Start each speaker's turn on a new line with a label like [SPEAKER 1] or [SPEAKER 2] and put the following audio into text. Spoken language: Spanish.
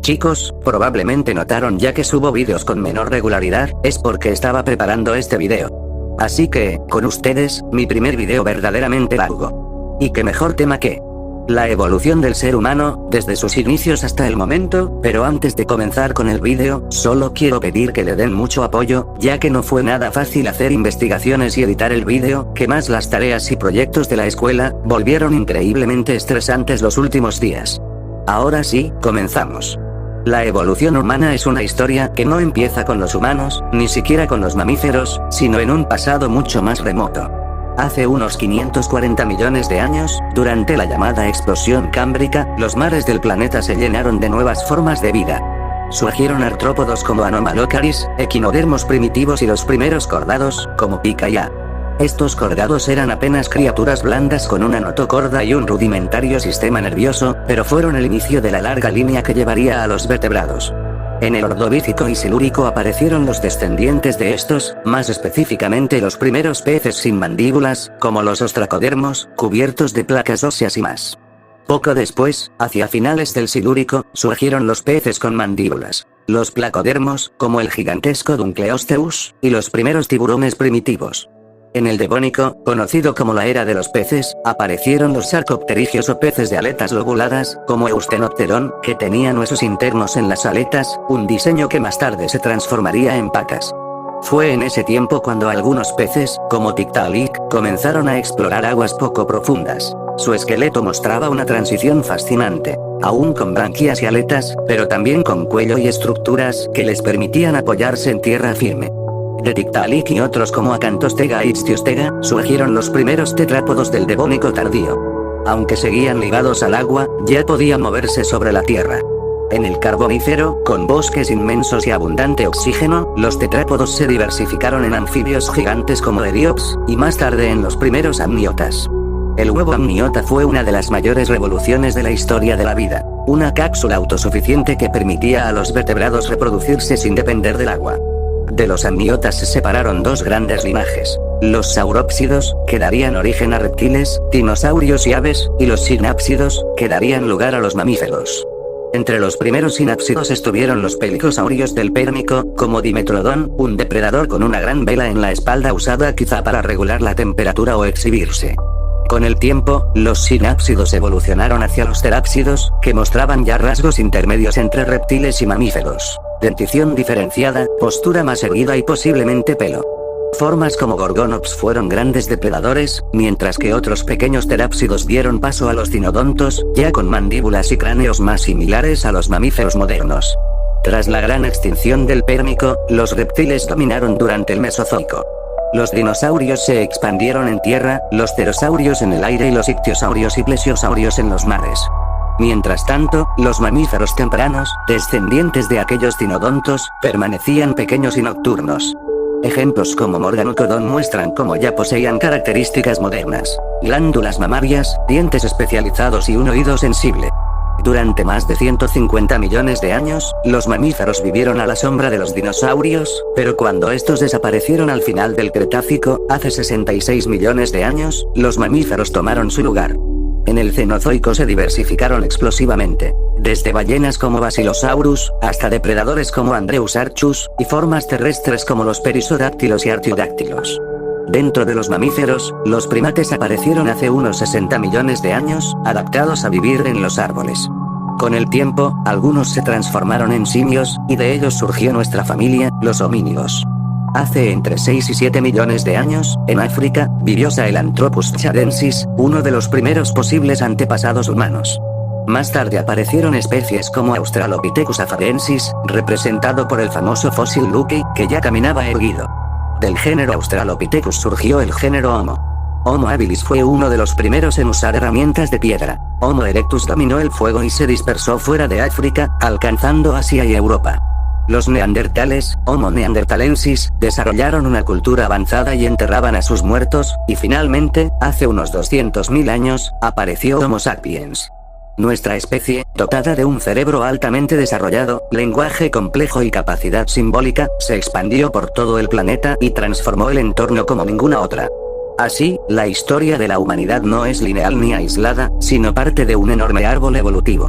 [SPEAKER 1] Chicos, probablemente notaron ya que subo vídeos con menor regularidad, es porque estaba preparando este video. Así que, con ustedes, mi primer video verdaderamente largo. Y qué mejor tema que la evolución del ser humano, desde sus inicios hasta el momento, pero antes de comenzar con el vídeo, solo quiero pedir que le den mucho apoyo, ya que no fue nada fácil hacer investigaciones y editar el vídeo, que más las tareas y proyectos de la escuela, volvieron increíblemente estresantes los últimos días. Ahora sí, comenzamos. La evolución humana es una historia que no empieza con los humanos, ni siquiera con los mamíferos, sino en un pasado mucho más remoto. Hace unos 540 millones de años, durante la llamada explosión cámbrica, los mares del planeta se llenaron de nuevas formas de vida. Surgieron artrópodos como Anomalocaris, equinodermos primitivos y los primeros cordados, como Pikaia. Estos cordados eran apenas criaturas blandas con una notocorda y un rudimentario sistema nervioso, pero fueron el inicio de la larga línea que llevaría a los vertebrados. En el Ordovícico y Silúrico aparecieron los descendientes de estos, más específicamente los primeros peces sin mandíbulas, como los ostracodermos, cubiertos de placas óseas y más. Poco después, hacia finales del Silúrico, surgieron los peces con mandíbulas, los placodermos, como el gigantesco Dunkleosteus, y los primeros tiburones primitivos. En el Devónico, conocido como la era de los peces, aparecieron los sarcopterigios o peces de aletas lobuladas, como Eustenopteron, que tenían huesos internos en las aletas, un diseño que más tarde se transformaría en patas. Fue en ese tiempo cuando algunos peces, como Tiktaalik, comenzaron a explorar aguas poco profundas. Su esqueleto mostraba una transición fascinante, aún con branquias y aletas, pero también con cuello y estructuras que les permitían apoyarse en tierra firme. De Tiktaalik y otros como Acanthostega e Ichthyostega, surgieron los primeros tetrápodos del Devónico tardío. Aunque seguían ligados al agua, ya podían moverse sobre la tierra. En el Carbonífero, con bosques inmensos y abundante oxígeno, los tetrápodos se diversificaron en anfibios gigantes como Eriops, y más tarde en los primeros amniotas. El huevo amniota fue una de las mayores revoluciones de la historia de la vida, una cápsula autosuficiente que permitía a los vertebrados reproducirse sin depender del agua. De los amniotas se separaron dos grandes linajes: los saurópsidos, que darían origen a reptiles, dinosaurios y aves, y los sinápsidos, que darían lugar a los mamíferos. Entre los primeros sinápsidos estuvieron los pelicosaurios del Pérmico, como Dimetrodon, un depredador con una gran vela en la espalda usada quizá para regular la temperatura o exhibirse. Con el tiempo, los sinápsidos evolucionaron hacia los terápsidos, que mostraban ya rasgos intermedios entre reptiles y mamíferos: dentición diferenciada, postura más erguida y posiblemente pelo. Formas como Gorgonops fueron grandes depredadores, mientras que otros pequeños terápsidos dieron paso a los dinodontos, ya con mandíbulas y cráneos más similares a los mamíferos modernos. Tras la gran extinción del Pérmico, los reptiles dominaron durante el Mesozoico. Los dinosaurios se expandieron en tierra, los pterosaurios en el aire y los ictiosaurios y plesiosaurios en los mares. Mientras tanto, los mamíferos tempranos, descendientes de aquellos dinodontos, permanecían pequeños y nocturnos. Ejemplos como Morganocodon muestran cómo ya poseían características modernas: glándulas mamarias, dientes especializados y un oído sensible. Durante más de 150 millones de años, los mamíferos vivieron a la sombra de los dinosaurios, pero cuando estos desaparecieron al final del Cretácico, hace 66 millones de años, los mamíferos tomaron su lugar. En el Cenozoico se diversificaron explosivamente, desde ballenas como Basilosaurus, hasta depredadores como Andreusarchus, y formas terrestres como los perisodáctilos y artiodáctilos. Dentro de los mamíferos, los primates aparecieron hace unos 60 millones de años, adaptados a vivir en los árboles. Con el tiempo, algunos se transformaron en simios, y de ellos surgió nuestra familia, los homínidos. Hace entre 6 y 7 millones de años, en África, vivió Sahelanthropus chadensis, uno de los primeros posibles antepasados humanos. Más tarde aparecieron especies como Australopithecus afarensis, representado por el famoso fósil Luckey, que ya caminaba erguido. Del género Australopithecus surgió el género Homo. Homo habilis fue uno de los primeros en usar herramientas de piedra. Homo erectus dominó el fuego y se dispersó fuera de África, alcanzando Asia y Europa. Los neandertales, Homo neanderthalensis, desarrollaron una cultura avanzada y enterraban a sus muertos, y finalmente, hace unos 200.000 años, apareció Homo sapiens. Nuestra especie, dotada de un cerebro altamente desarrollado, lenguaje complejo y capacidad simbólica, se expandió por todo el planeta y transformó el entorno como ninguna otra. Así, la historia de la humanidad no es lineal ni aislada, sino parte de un enorme árbol evolutivo.